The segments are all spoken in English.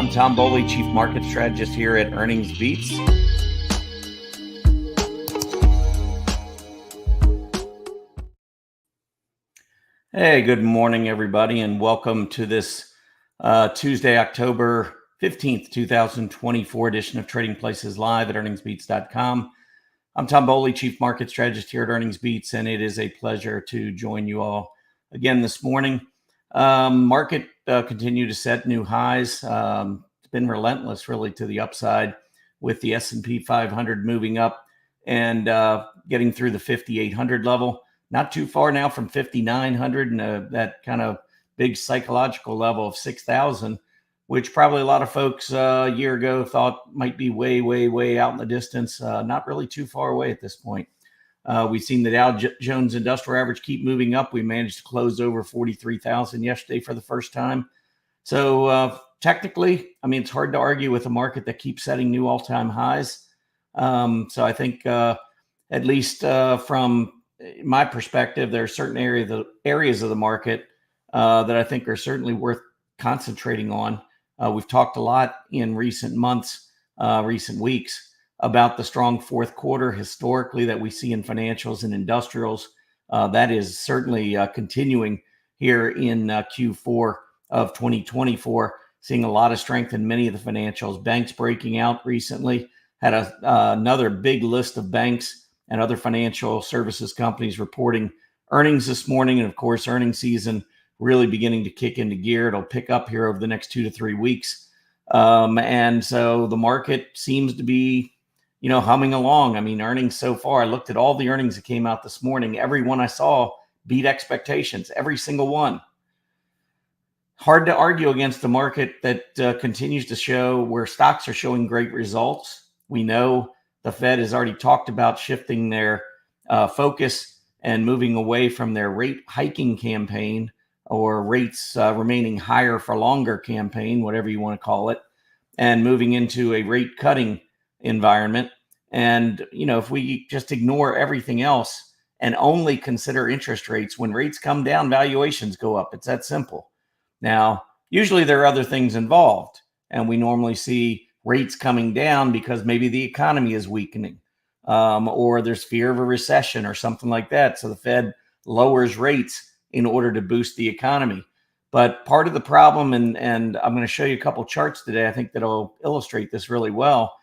I'm Tom Boley, Chief Market Strategist here at Earnings Beats. Hey, good morning, everybody, and welcome to this Tuesday, October 15th, 2024 edition of Trading Places Live at earningsbeats.com. I'm Tom Boley, Chief Market Strategist here at Earnings Beats, and it is a pleasure to join you all again this morning. Market continued to set new highs. It's been relentless, really, to the upside, with the S&P 500 moving up and getting through the 5,800 level. Not too far now from 5,900 and that kind of big psychological level of 6,000, which probably a lot of folks a year ago thought might be way, way, way out in the distance. Not really too far away at this point. We've seen the Dow Jones Industrial Average keep moving up. We managed to close over 43,000 yesterday for the first time. So technically, I mean, it's hard to argue with a market that keeps setting new all-time highs. So I think at least from my perspective, there are certain areas of the market that I think are certainly worth concentrating on. We've talked a lot in recent months, recent weeks, about the strong fourth quarter historically that we see in financials and industrials. That is certainly continuing here in Q4 of 2024, seeing a lot of strength in many of the financials. Banks breaking out recently, had another big list of banks and other financial services companies reporting earnings this morning. And of course, earnings season really beginning to kick into gear. It'll pick up here over the next 2 to 3 weeks. And so the market seems to be, humming along. I mean, earnings so far, I looked at all the earnings that came out this morning. Every one I saw beat expectations, every single one. Hard to argue against the market that continues to show where stocks are showing great results. We know the Fed has already talked about shifting their focus and moving away from their rate hiking campaign, or rates remaining higher for longer campaign, whatever you want to call it, and moving into a rate cutting environment. And, if we just ignore everything else and only consider interest rates, when rates come down, valuations go up. It's that simple. Now, usually there are other things involved, and we normally see rates coming down because maybe the economy is weakening, or there's fear of a recession or something like that. So the Fed lowers rates in order to boost the economy. But part of the problem, and I'm going to show you a couple charts today, I think that'll illustrate this really well.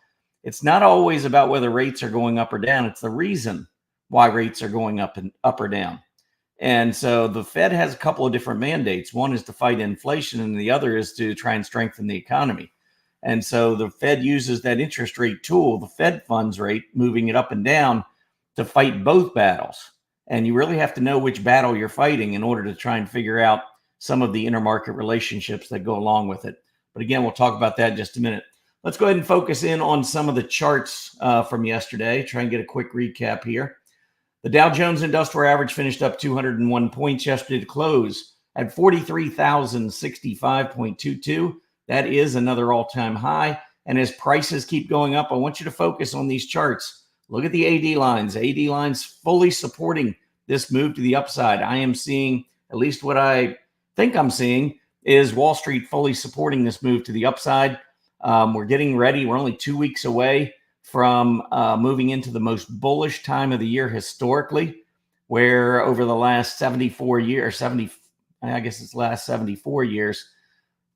It's not always about whether rates are going up or down. It's the reason why rates are going up or down. And so the Fed has a couple of different mandates. One is to fight inflation, and the other is to try and strengthen the economy. And so the Fed uses that interest rate tool, the Fed funds rate, moving it up and down, to fight both battles. And you really have to know which battle you're fighting in order to try and figure out some of the intermarket relationships that go along with it. But again, we'll talk about that in just a minute. Let's go ahead and focus in on some of the charts from yesterday, try and get a quick recap here. The Dow Jones Industrial Average finished up 201 points yesterday to close at 43,065.22. That is another all-time high. And as prices keep going up, I want you to focus on these charts. Look at the AD lines. AD lines fully supporting this move to the upside. I am seeing, at least what I think I'm seeing, is Wall Street fully supporting this move to the upside. We're getting ready. We're only 2 weeks away from moving into the most bullish time of the year historically, where over the last 74 years, last 74 years,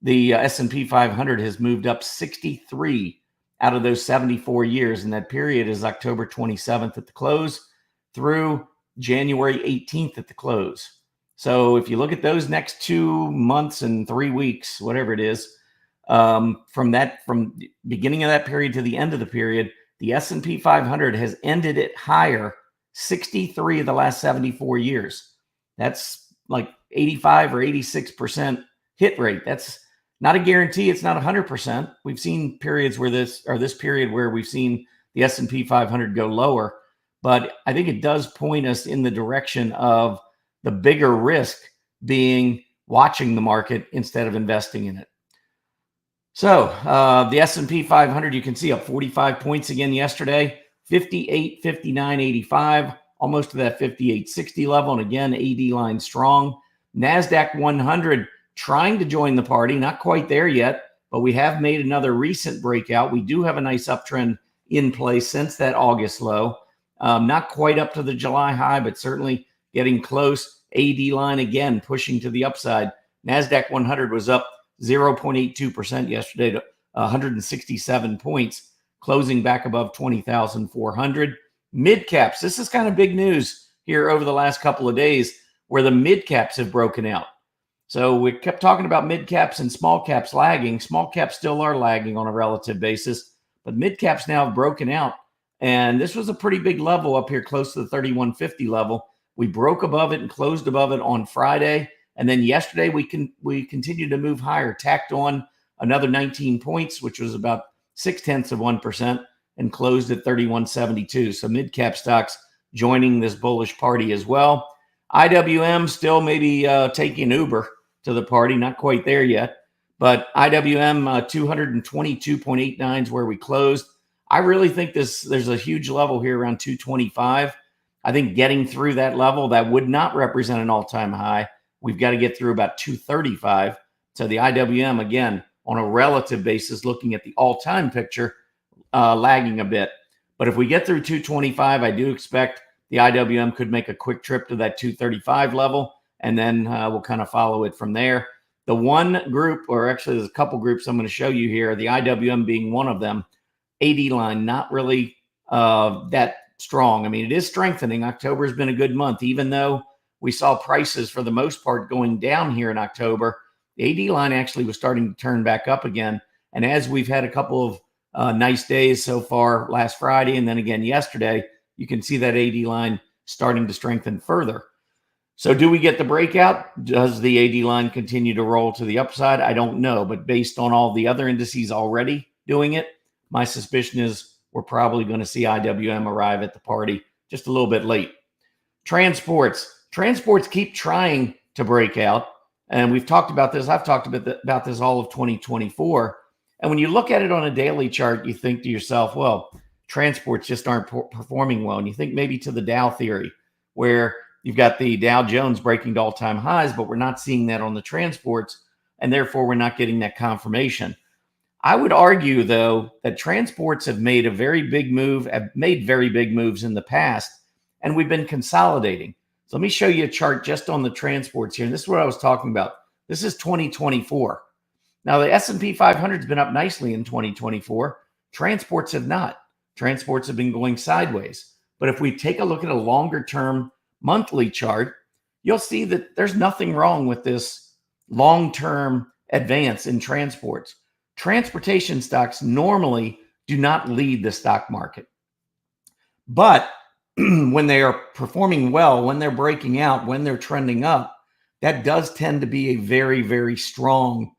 the S&P 500 has moved up 63 out of those 74 years. And that period is October 27th at the close through January 18th at the close. So if you look at those next 2 months and 3 weeks, whatever it is, from beginning of that period to the end of the period, the S&P 500 has ended it higher 63 of the last 74 years. That's like 85 or 86% hit rate. That's not a guarantee. It's not 100%. We've seen periods where this period where we've seen the S&P 500 go lower, but I think it does point us in the direction of the bigger risk being watching the market instead of investing in it. So the S&P 500, you can see up 45 points again yesterday, 58, 59, 85, almost to that 58.60 level. And again, AD line strong. NASDAQ 100 trying to join the party, not quite there yet, but we have made another recent breakout. We do have a nice uptrend in place since that August low. Not quite up to the July high, but certainly getting close. AD line again pushing to the upside. NASDAQ 100 was up 0.82% yesterday to 167 points, closing back above 20,400. Mid caps, this is kind of big news here over the last couple of days where the mid caps have broken out. So we kept talking about mid caps and small caps lagging. Small caps still are lagging on a relative basis, but mid caps now have broken out. And this was a pretty big level up here, close to the 3150 level. We broke above it and closed above it on Friday. And then yesterday we continued to move higher, tacked on another 19 points, which was about 0.6%, and closed at 3172. So mid cap stocks joining this bullish party as well. IWM still maybe taking Uber to the party, not quite there yet, but IWM 222.89 is where we closed. I really think there's a huge level here around 225. I think getting through that level, that would not represent an all-time high. We've got to get through about 235. So the IWM, again, on a relative basis, looking at the all-time picture, lagging a bit. But if we get through 225, I do expect the IWM could make a quick trip to that 235 level, and then we'll kind of follow it from there. The one group, or actually there's a couple groups I'm going to show you here, the IWM being one of them, AD line, not really that strong. I mean, it is strengthening. October has been a good month, even though we saw prices for the most part going down here in October. The AD line actually was starting to turn back up again. And as we've had a couple of nice days so far last Friday and then again yesterday, you can see that AD line starting to strengthen further. So do we get the breakout? Does the AD line continue to roll to the upside? I don't know. But based on all the other indices already doing it, my suspicion is we're probably going to see IWM arrive at the party just a little bit late. Transports keep trying to break out. And we've talked about this. I've talked about this all of 2024. And when you look at it on a daily chart, you think to yourself, well, transports just aren't performing well. And you think maybe to the Dow theory, where you've got the Dow Jones breaking to all-time highs, but we're not seeing that on the transports, and therefore we're not getting that confirmation. I would argue, though, that transports have made a very big move, have made very big moves in the past, and we've been consolidating. So let me show you a chart just on the transports here. And this is what I was talking about. This is 2024. Now, the S&P 500 has been up nicely in 2024. Transports have not. Transports have been going sideways. But if we take a look at a longer-term monthly chart, you'll see that there's nothing wrong with this long-term advance in transports. Transportation stocks normally do not lead the stock market. But when they are performing well, when they're breaking out, when they're trending up, that does tend to be a very, very strong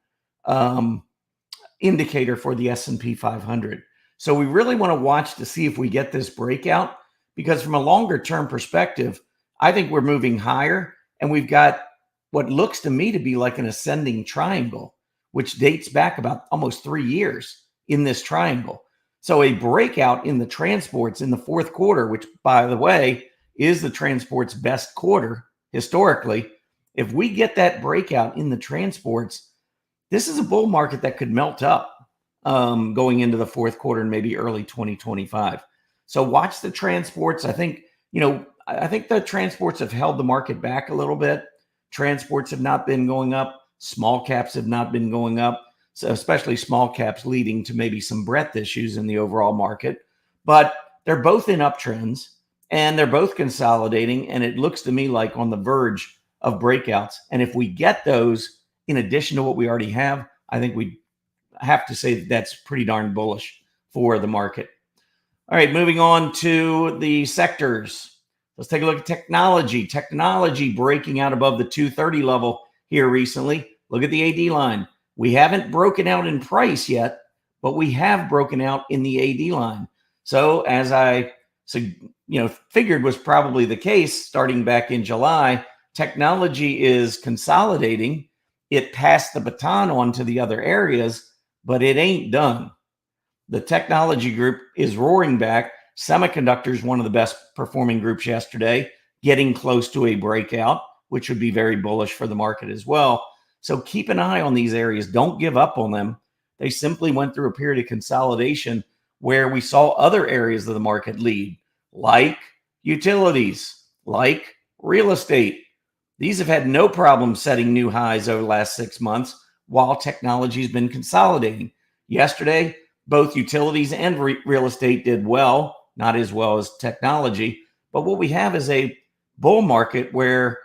indicator for the S&P 500. So we really want to watch to see if we get this breakout, because from a longer term perspective, I think we're moving higher, and we've got what looks to me to be like an ascending triangle, which dates back about almost 3 years in this triangle. So a breakout in the transports in the fourth quarter, which, by the way, is the transports' best quarter historically, if we get that breakout in the transports, this is a bull market that could melt up going into the fourth quarter and maybe early 2025. So watch the transports. I think the transports have held the market back a little bit. Transports have not been going up. Small caps have not been going up. So especially small caps, leading to maybe some breadth issues in the overall market. But they're both in uptrends, and they're both consolidating, and it looks to me like on the verge of breakouts. And if we get those in addition to what we already have, I think we have to say that's pretty darn bullish for the market. All right, moving on to the sectors. Let's take a look at technology. Technology breaking out above the 230 level here recently. Look at the AD line. We haven't broken out in price yet, but we have broken out in the AD line. So as I figured was probably the case starting back in July, technology is consolidating. It passed the baton on to the other areas, but it ain't done. The technology group is roaring back. Semiconductors, one of the best performing groups yesterday, getting close to a breakout, which would be very bullish for the market as well. So keep an eye on these areas. Don't give up on them. They simply went through a period of consolidation where we saw other areas of the market lead, like utilities, like real estate. These have had no problem setting new highs over the last 6 months while technology has been consolidating. Yesterday, both utilities and real estate did well, not as well as technology. But what we have is a bull market where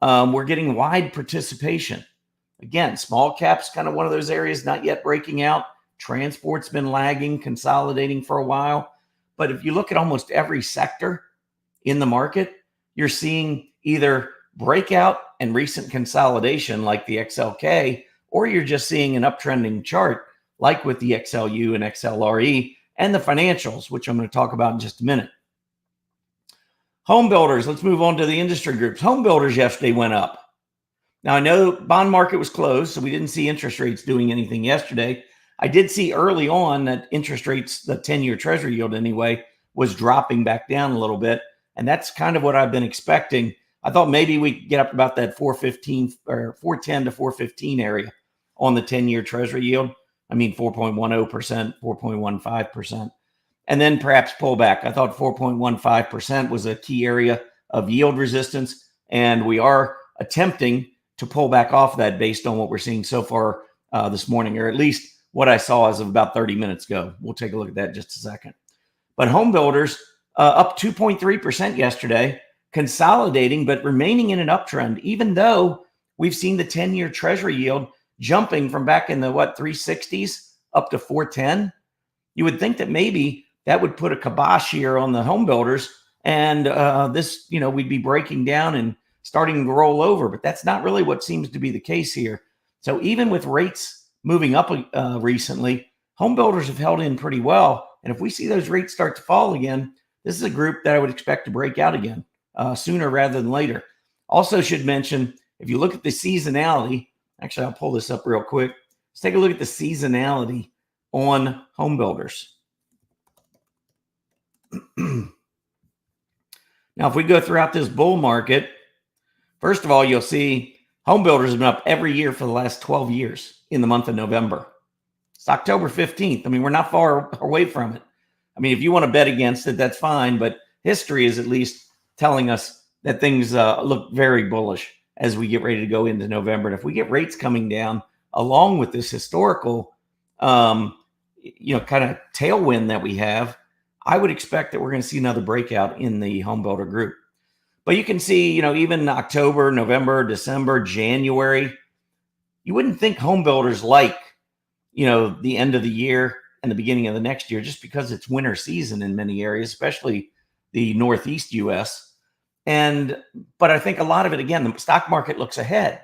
we're getting wide participation. Again, small caps, kind of one of those areas not yet breaking out. Transport's been lagging, consolidating for a while. But if you look at almost every sector in the market, you're seeing either breakout and recent consolidation like the XLK, or you're just seeing an uptrending chart like with the XLU and XLRE and the financials, which I'm going to talk about in just a minute. Home builders, let's move on to the industry groups. Home builders yesterday went up. Now, I know the bond market was closed, so we didn't see interest rates doing anything yesterday. I did see early on that interest rates, the 10-year Treasury yield anyway, was dropping back down a little bit. And that's kind of what I've been expecting. I thought maybe we could get up about that 415 or 410 to 415 area on the 10-year Treasury yield. I mean, 4.10%, 4.15%. And then perhaps pull back. I thought 4.15% was a key area of yield resistance. And we are attempting to pull back off that based on what we're seeing so far this morning, or at least what I saw as of about 30 minutes ago. We'll take a look at that in just a second. But home builders up 2.3% yesterday, consolidating, but remaining in an uptrend, even though we've seen the 10-year Treasury yield jumping from back in the, 360s up to 410. You would think that maybe that would put a kibosh here on the home builders, and this, we'd be breaking down and starting to roll over, but that's not really what seems to be the case here. So even with rates moving up recently, home builders have held in pretty well. And if we see those rates start to fall again, this is a group that I would expect to break out again sooner rather than later. Also should mention, if you look at the seasonality, actually, I'll pull this up real quick. Let's take a look at the seasonality on home builders. Now, if we go throughout this bull market, first of all, you'll see home builders have been up every year for the last 12 years in the month of November. It's October 15th. I mean, we're not far away from it. I mean, if you want to bet against it, that's fine. But history is at least telling us that things look very bullish as we get ready to go into November. And if we get rates coming down along with this historical, kind of tailwind that we have, I would expect that we're going to see another breakout in the home builder group. But you can see, even October, November, December, January, you wouldn't think home builders like, the end of the year and the beginning of the next year, just because it's winter season in many areas, especially the Northeast U.S. But I think a lot of it, again, the stock market looks ahead.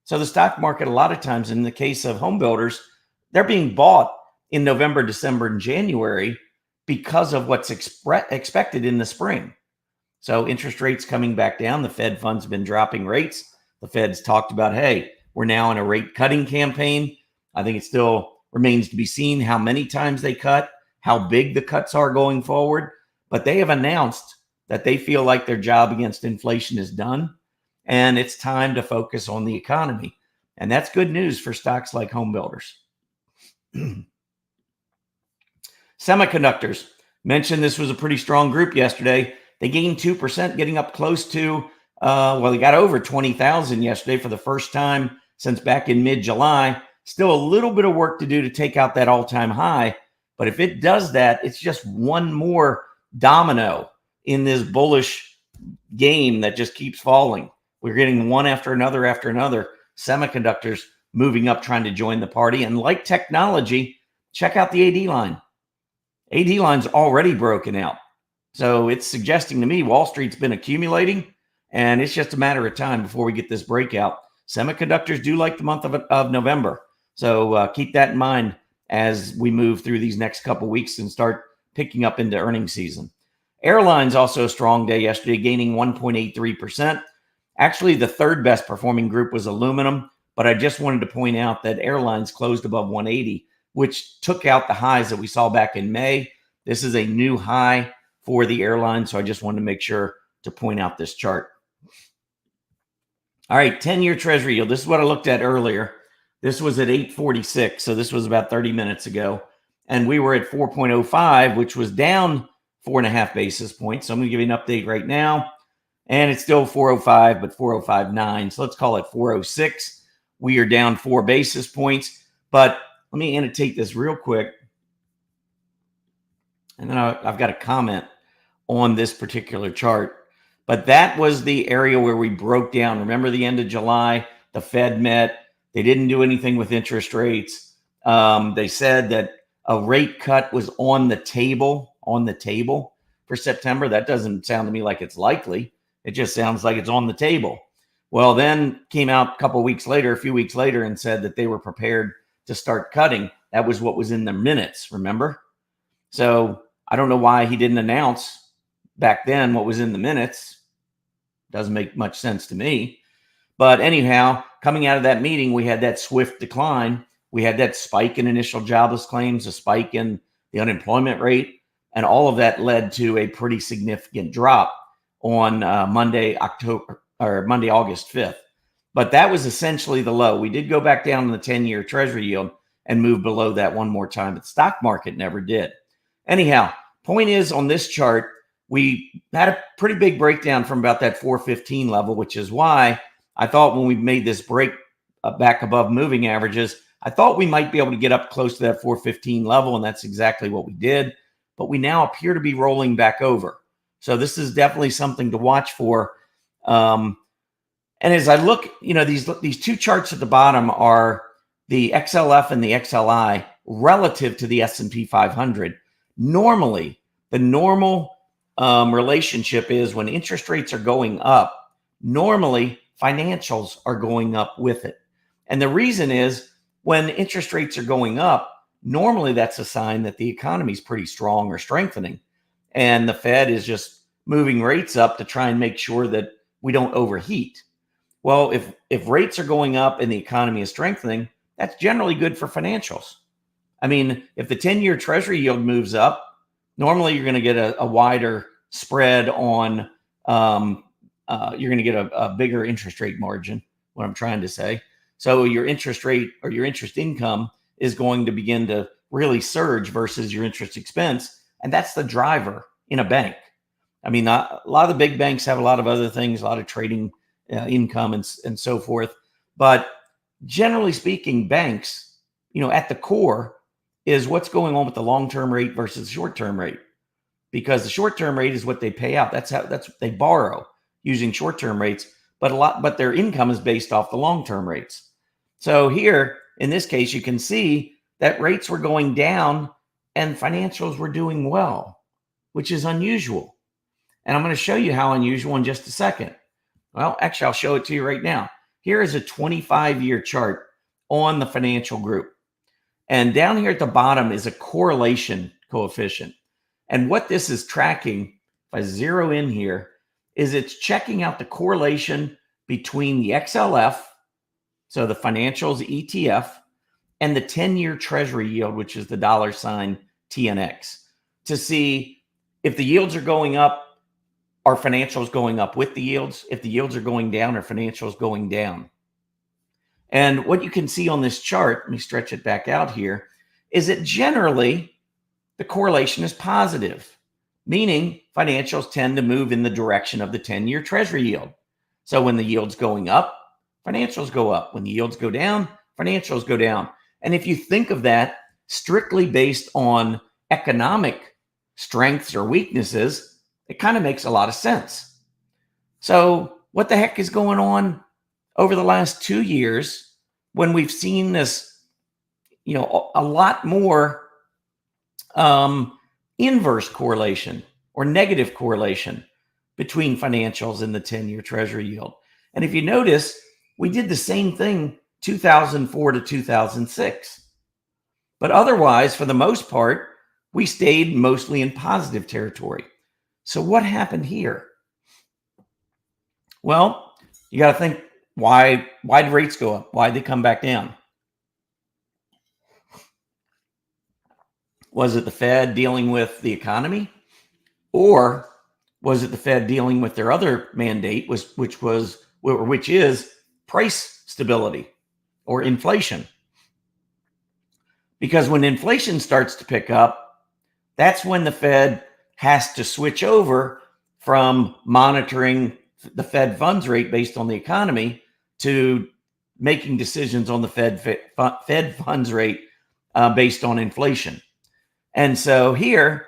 So the stock market, a lot of times in the case of home builders, they're being bought in November, December, and January because of what's expected in the spring. So interest rates coming back down. The Fed funds been dropping rates. The Fed's talked about, hey, we're now in a rate cutting campaign. I think it still remains to be seen how many times they cut, how big the cuts are going forward. But they have announced that they feel like their job against inflation is done, and it's time to focus on the economy. And that's good news for stocks like home builders. Semiconductors. Mentioned this was a pretty strong group yesterday. They gained 2%, getting up close to, they got over 20,000 yesterday for the first time since back in mid-July. Still a little bit of work to do to take out that all-time high. But if it does that, it's just one more domino in this bullish game that just keeps falling. We're getting one after another. Semiconductors moving up, trying to join the party. And like technology, check out the AD line. AD line's already broken out. So it's suggesting to me Wall Street's been accumulating, and it's just a matter of time before we get this breakout. Semiconductors do like the month of November. So keep that in mind as we move through these next couple weeks and start picking up into earnings season. Airlines also a strong day yesterday, gaining 1.83%. Actually, the third best performing group was aluminum, but I just wanted to point out that airlines closed above 180, which took out the highs that we saw back in May. This is a new high for the airline, so I just wanted to make sure to point out this chart. All right, 10-year Treasury yield. This is what I looked at earlier. This was at 8:46, so this was about 30 minutes ago. And we were at 4.05, which was down 4.5 basis points. So I'm going to give you an update right now. And it's still 405, but 405.9. So let's call it 406. We are down 4 basis points. But let me annotate this real quick. And then I've got a comment on this particular chart. But that was the area where we broke down. Remember the end of July, the Fed met. They didn't do anything with interest rates. They said that a rate cut was on the table for September. That doesn't sound to me like it's likely. It just sounds like it's on the table. Well, then came out a few weeks later, and said that they were prepared to start cutting. That was what was in the minutes, remember? So I don't know why he didn't announce back then what was in the minutes. Doesn't make much sense to me. But anyhow, coming out of that meeting, we had that swift decline. We had that spike in initial jobless claims, a spike in the unemployment rate, and all of that led to a pretty significant drop on Monday, August 5th. But that was essentially the low. We did go back down in the 10-year Treasury yield and move below that one more time, but the stock market never did. Anyhow, point is, on this chart, we had a pretty big breakdown from about that 415 level, which is why I thought when we made this break back above moving averages, I thought we might be able to get up close to that 415 level, and that's exactly what we did. But we now appear to be rolling back over. So this is definitely something to watch for. And as I look, these two charts at the bottom are the XLF and the XLI relative to the S&P 500. Normally, the normal relationship is when interest rates are going up, normally financials are going up with it. And the reason is, when interest rates are going up, normally that's a sign that the economy is pretty strong or strengthening. And the Fed is just moving rates up to try and make sure that we don't overheat. Well, if rates are going up and the economy is strengthening, that's generally good for financials. I mean, if the 10-year Treasury yield moves up, normally you're going to get a wider spread on, you're going to get a bigger interest rate margin, what I'm trying to say. So your interest rate or your interest income is going to begin to really surge versus your interest expense. And that's the driver in a bank. I mean, a lot of the big banks have a lot of other things, a lot of trading income and so forth. But generally speaking, banks, at the core is what's going on with the long-term rate versus the short-term rate. Because the short-term rate is what they pay out. That's what they borrow using short-term rates. But their income is based off the long-term rates. So here, in this case, you can see that rates were going down and financials were doing well, which is unusual. And I'm going to show you how unusual in just a second. Well, actually, I'll show it to you right now. Here is a 25-year chart on the financial group. And down here at the bottom is a correlation coefficient. And what this is tracking, if I zero in here, is it's checking out the correlation between the XLF, so the financials ETF, and the 10-year Treasury yield, which is the $ TNX, to see if the yields are going up, are financials going up with the yields? If the yields are going down, are financials going down? And what you can see on this chart, let me stretch it back out here, is that generally the correlation is positive, meaning financials tend to move in the direction of the 10-year Treasury yield. So when the yield's going up, financials go up. When the yields go down, financials go down. And if you think of that strictly based on economic strengths or weaknesses, it kind of makes a lot of sense. So what the heck is going on over the last 2 years when we've seen this, a lot more inverse correlation or negative correlation between financials and the 10-year Treasury yield? And if you notice, we did the same thing 2004 to 2006. But otherwise, for the most part, we stayed mostly in positive territory. So what happened here? Well, you got to think, why did rates go up? Why did they come back down? Was it the Fed dealing with the economy? Or was it the Fed dealing with their other mandate, which is price stability? or inflation. Because when inflation starts to pick up, that's when the Fed has to switch over from monitoring the Fed funds rate based on the economy to making decisions on the Fed funds rate based on inflation. And so here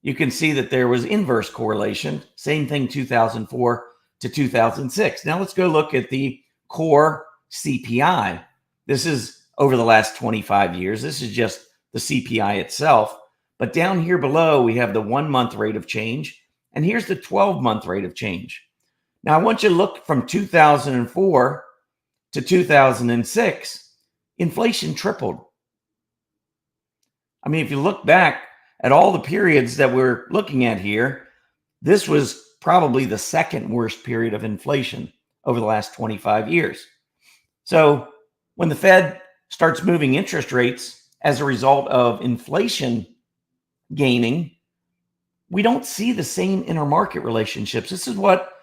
you can see that there was inverse correlation. Same thing 2004 to 2006. Now let's go look at the core CPI. This is over the last 25 years. This is just the CPI itself. But down here below, we have the 1 month rate of change. And here's the 12-month rate of change. Now, I want you to look from 2004 to 2006, inflation tripled. I mean, if you look back at all the periods that we're looking at here, this was probably the second worst period of inflation over the last 25 years. So when the Fed starts moving interest rates as a result of inflation gaining, we don't see the same intermarket relationships. This is what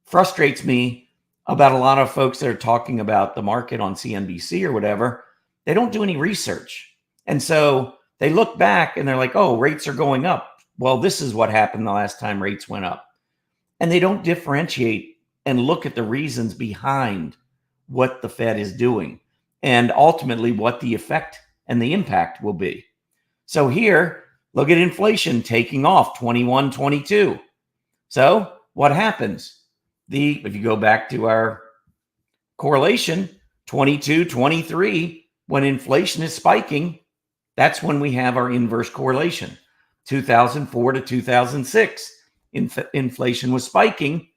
frustrates me about a lot of folks that are talking about the market on CNBC or whatever. They don't do any research. And so they look back and they're like, oh, rates are going up. Well, this is what happened the last time rates went up. And they don't differentiate and look at the reasons behind what the Fed is doing and ultimately what the effect and the impact will be. So here, look at inflation taking off 21, 22. So what happens? If you go back to our correlation, 22, 23, when inflation is spiking, that's when we have our inverse correlation. 2004 to 2006, inflation was spiking.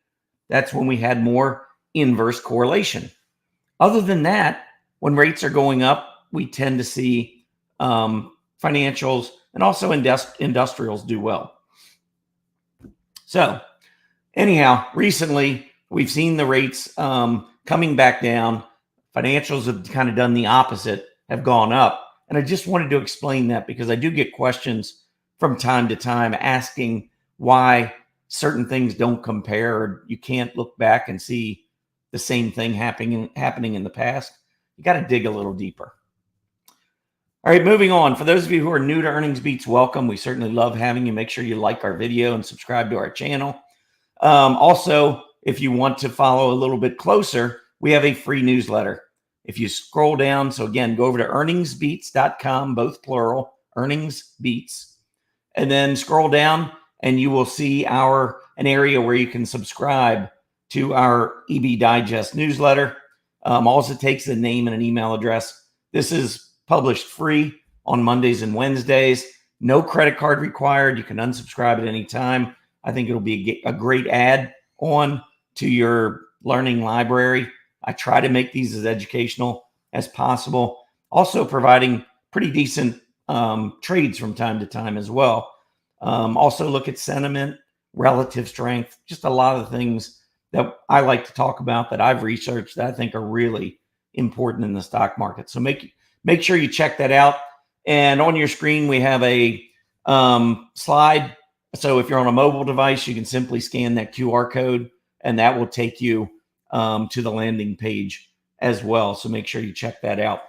That's when we had more inverse correlation. Other than that, when rates are going up, we tend to see financials and also industrials do well. So anyhow, recently we've seen the rates coming back down. Financials have kind of done the opposite, have gone up. And I just wanted to explain that because I do get questions from time to time asking why certain things don't compare, or you can't look back and see the same thing happening in the past. You got to dig a little deeper. All right, moving on. For those of you who are new to Earnings Beats, welcome. We certainly love having you. Make sure you like our video and subscribe to our channel. Also, if you want to follow a little bit closer, we have a free newsletter. If you scroll down, so again, go over to earningsbeats.com, both plural, Earnings Beats, and then scroll down and you will see an area where you can subscribe to our EB Digest newsletter. Also takes a name and an email address. This is published free on Mondays and Wednesdays. No credit card required. You can unsubscribe at any time. I think it'll be a great add-on to your learning library. I try to make these as educational as possible. Also providing pretty decent trades from time to time as well. Also look at sentiment, relative strength, just a lot of things that I like to talk about that I've researched that I think are really important in the stock market. So make sure you check that out. And on your screen, we have a slide. So if you're on a mobile device, you can simply scan that QR code and that will take you to the landing page as well. So make sure you check that out.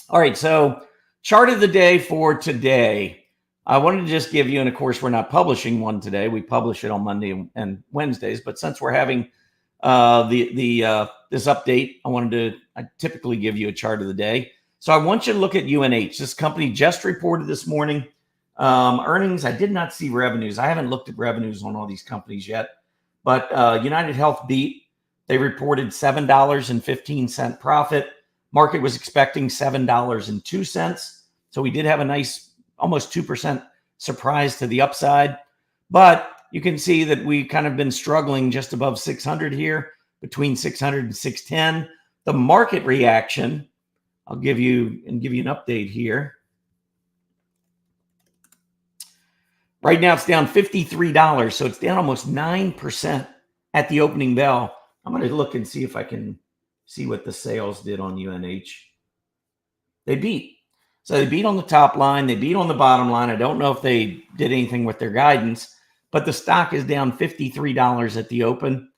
All right, so chart of the day for today. I wanted to just give you, and of course, we're not publishing one today. We publish it on Monday and Wednesdays. But since we're having this update, I typically give you a chart of the day. So I want you to look at UNH. This company just reported this morning earnings. I did not see revenues. I haven't looked at revenues on all these companies yet. But United Health beat. They reported $7.15 profit. Market was expecting $7.02. So we did have a nice almost 2% surprise to the upside. But you can see that we kind of been struggling just above 600 here, between 600 and 610. The market reaction, I'll give you an update here. Right now it's down $53, so it's down almost 9% at the opening bell. I'm going to look and see if I can see what the sales did on UNH. They beat. So they beat on the top line. They beat on the bottom line. I don't know if they did anything with their guidance, but the stock is down $53 at the open.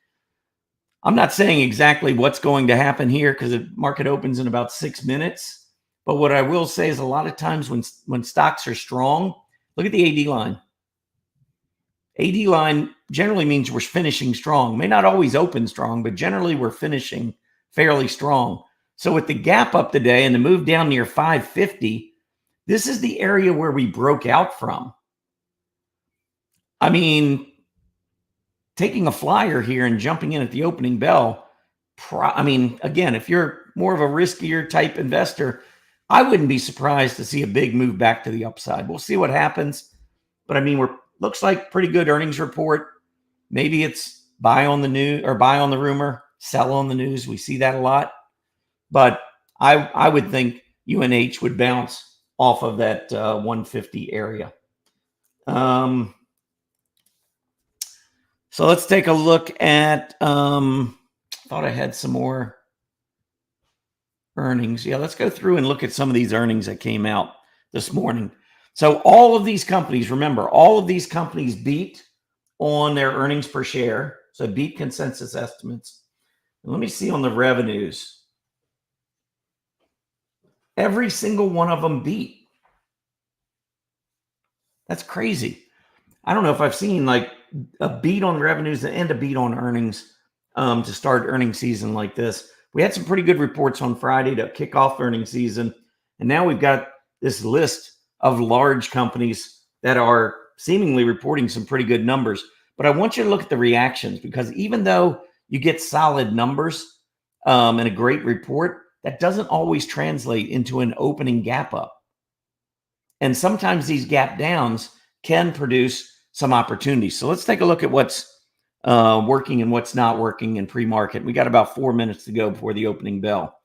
I'm not saying exactly what's going to happen here because the market opens in about 6 minutes. But what I will say is a lot of times when stocks are strong, look at the AD line. AD line generally means we're finishing strong. May not always open strong, but generally we're finishing fairly strong. So with the gap up today and the move down near 550, this is the area where we broke out from. I mean, taking a flyer here and jumping in at the opening bell, again, if you're more of a riskier type investor, I wouldn't be surprised to see a big move back to the upside. We'll see what happens. But I mean, looks like pretty good earnings report. Maybe it's buy on the news or buy on the rumor, sell on the news. We see that a lot. But I would think UNH would bounce off of that 150 area. So let's take a look at, thought I had some more earnings. Yeah, let's go through and look at some of these earnings that came out this morning. So all of these companies, remember, all of these companies beat on their earnings per share. So beat consensus estimates. And let me see on the revenues. Every single one of them beat. That's crazy. I don't know if I've seen like a beat on revenues and a beat on earnings to start earnings season like this. We had some pretty good reports on Friday to kick off earnings season. And now we've got this list of large companies that are seemingly reporting some pretty good numbers. But I want you to look at the reactions, because even though you get solid numbers and a great report, that doesn't always translate into an opening gap up. And sometimes these gap downs can produce some opportunities. So let's take a look at what's working and what's not working in pre-market. We got about 4 minutes to go before the opening bell.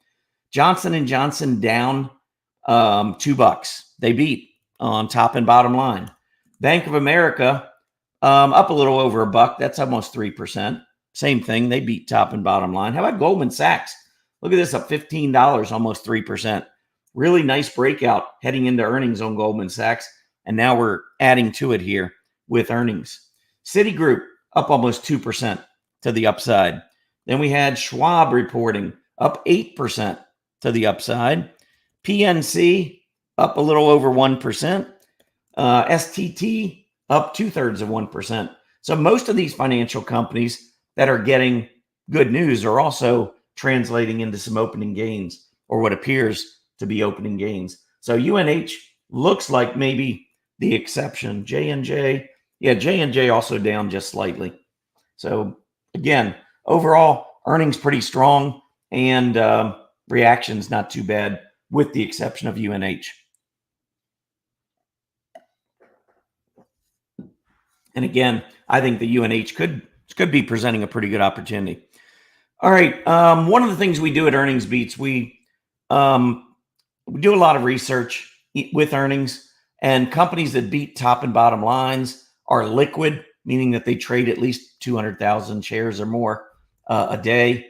Johnson & Johnson down $2. They beat on top and bottom line. Bank of America up a little over $1. That's almost 3%. Same thing. They beat top and bottom line. How about Goldman Sachs? Look at this, up $15, almost 3%. Really nice breakout heading into earnings on Goldman Sachs. And now we're adding to it here with earnings. Citigroup up almost 2% to the upside. Then we had Schwab reporting up 8% to the upside. PNC up a little over 1%. STT up 2/3%. So most of these financial companies that are getting good news are also translating into some opening gains, or what appears to be opening gains. So UNH looks like maybe the exception. J&J also down just slightly. So again, overall earnings pretty strong, and reactions not too bad, with the exception of UNH. And again, I think the UNH could be presenting a pretty good opportunity. All right. One of the things we do at Earnings Beats, we do a lot of research with earnings, and companies that beat top and bottom lines are liquid, meaning that they trade at least 200,000 shares or more a day,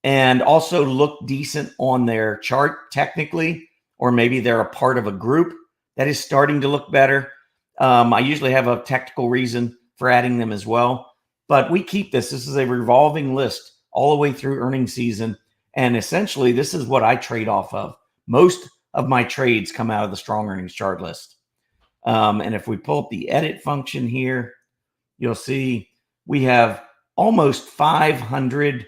and also look decent on their chart technically, or maybe they're a part of a group that is starting to look better. I usually have a technical reason for adding them as well, but we keep this. This is a revolving list all the way through earnings season. And essentially, this is what I trade off of. Most of my trades come out of the strong earnings chart list. And if we pull up the edit function here, you'll see we have almost 500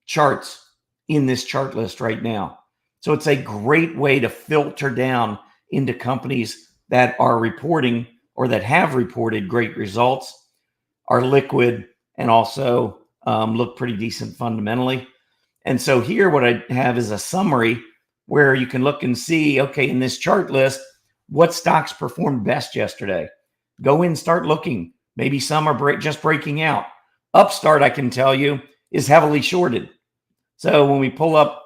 charts in this chart list right now. So it's a great way to filter down into companies that are reporting or that have reported great results, are liquid, and also look pretty decent fundamentally. And so here what I have is a summary where you can look and see, okay, in this chart list, what stocks performed best yesterday. Go in, start looking. Maybe some are just breaking out. Upstart, I can tell you, is heavily shorted. So when we pull up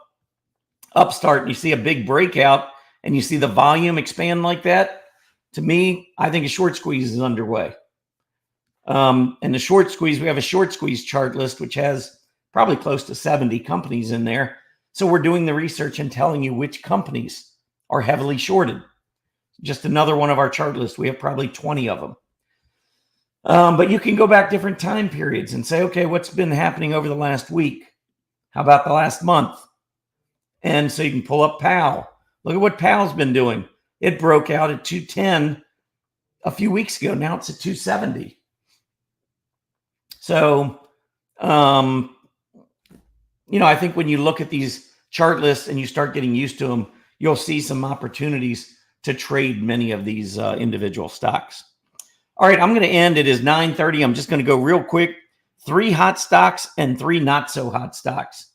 Upstart and you see a big breakout and you see the volume expand like that, to me, I think a short squeeze is underway. And the short squeeze, we have a short squeeze chart list, which has probably close to 70 companies in there. So we're doing the research and telling you which companies are heavily shorted. Just another one of our chart lists. We have probably 20 of them. But you can go back different time periods and say, okay, what's been happening over the last week? How about the last month? And so you can pull up PAL. Look at what PAL's been doing. It broke out at 210 a few weeks ago. Now it's at 270. So, I think when you look at these chart lists and you start getting used to them, you'll see some opportunities to trade many of these individual stocks. All right, I'm going to end. It is 9:30. I'm just going to go real quick. 3 hot stocks and 3 not so hot stocks.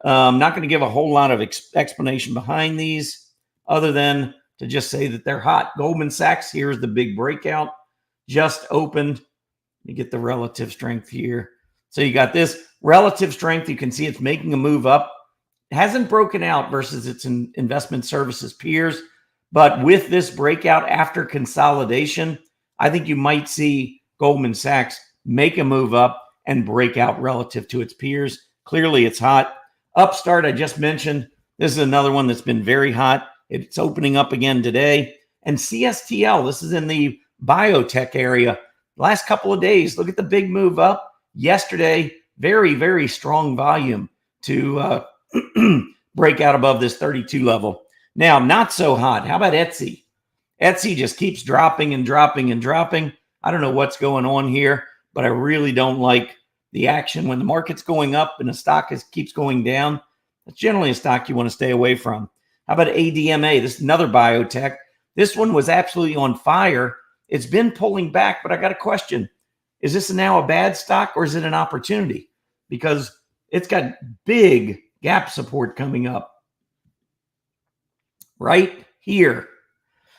I'm not going to give a whole lot of explanation behind these other than to just say that they're hot. Goldman Sachs, here's the big breakout. Just opened. Let me get the relative strength here. So you got this relative strength. You can see it's making a move up. It hasn't broken out versus its investment services peers. But with this breakout after consolidation, I think you might see Goldman Sachs make a move up and break out relative to its peers. Clearly, it's hot. Upstart, I just mentioned. This is another one that's been very hot. It's opening up again today. And CSTL, this is in the biotech area. Last couple of days, look at the big move up. Yesterday, very, very strong volume to break out above this 32 level. Now, not so hot. How about Etsy? Etsy just keeps dropping and dropping and dropping. I don't know what's going on here, but I really don't like the action when the market's going up and the stock keeps going down. That's generally a stock you want to stay away from. How about ADMA? This is another biotech. This one was absolutely on fire. It's been pulling back, but I got a question. Is this now a bad stock or is it an opportunity? Because it's got big gap support coming up right here.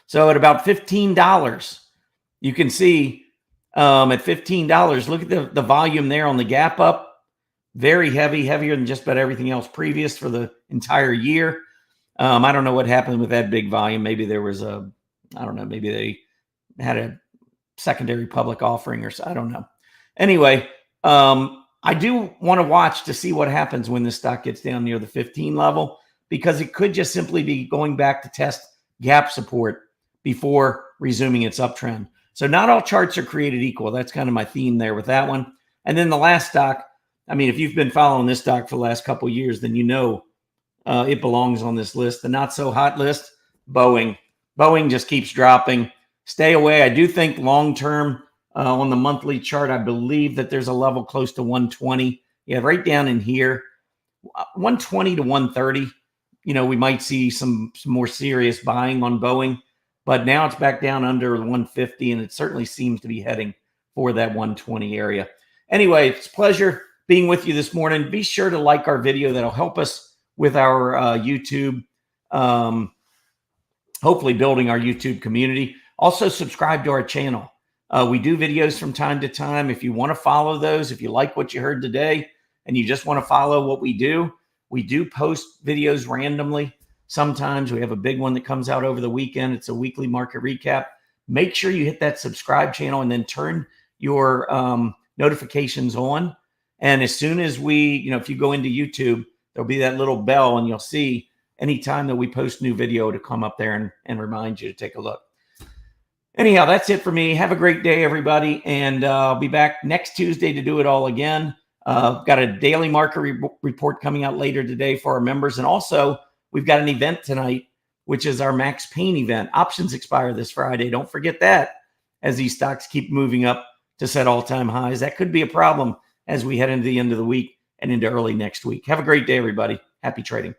So at about $15, you can see at $15, look at the volume there on the gap up. Very heavy, heavier than just about everything else previous for the entire year. I don't know what happened with that big volume. Maybe there was maybe they had a secondary public offering or so. I don't know. Anyway, I do want to watch to see what happens when this stock gets down near the 15 level, because it could just simply be going back to test gap support before resuming its uptrend. So not all charts are created equal. That's kind of my theme there with that one. And then the last stock, I mean, if you've been following this stock for the last couple of years, then you know it belongs on this list. The not so hot list, Boeing. Boeing just keeps dropping. Stay away. I do think long-term on the monthly chart, I believe that there's a level close to 120. Yeah, right down in here, 120 to 130. We might see some more serious buying on Boeing, but now it's back down under 150, and it certainly seems to be heading for that 120 area. Anyway, it's a pleasure being with you this morning. Be sure to like our video. That'll help us with our YouTube, hopefully building our YouTube community. Also, subscribe to our channel. We do videos from time to time. If you want to follow those, if you like what you heard today and you just want to follow what we do post videos randomly. Sometimes we have a big one that comes out over the weekend. It's a weekly market recap. Make sure you hit that subscribe channel and then turn your notifications on. And as soon as if you go into YouTube, there'll be that little bell and you'll see anytime that we post new video to come up there and remind you to take a look. Anyhow, that's it for me. Have a great day, everybody. And I'll be back next Tuesday to do it all again. Got a daily market report coming out later today for our members. And also, we've got an event tonight, which is our Max Payne event. Options expire this Friday. Don't forget that as these stocks keep moving up to set all-time highs. That could be a problem as we head into the end of the week and into early next week. Have a great day, everybody. Happy trading.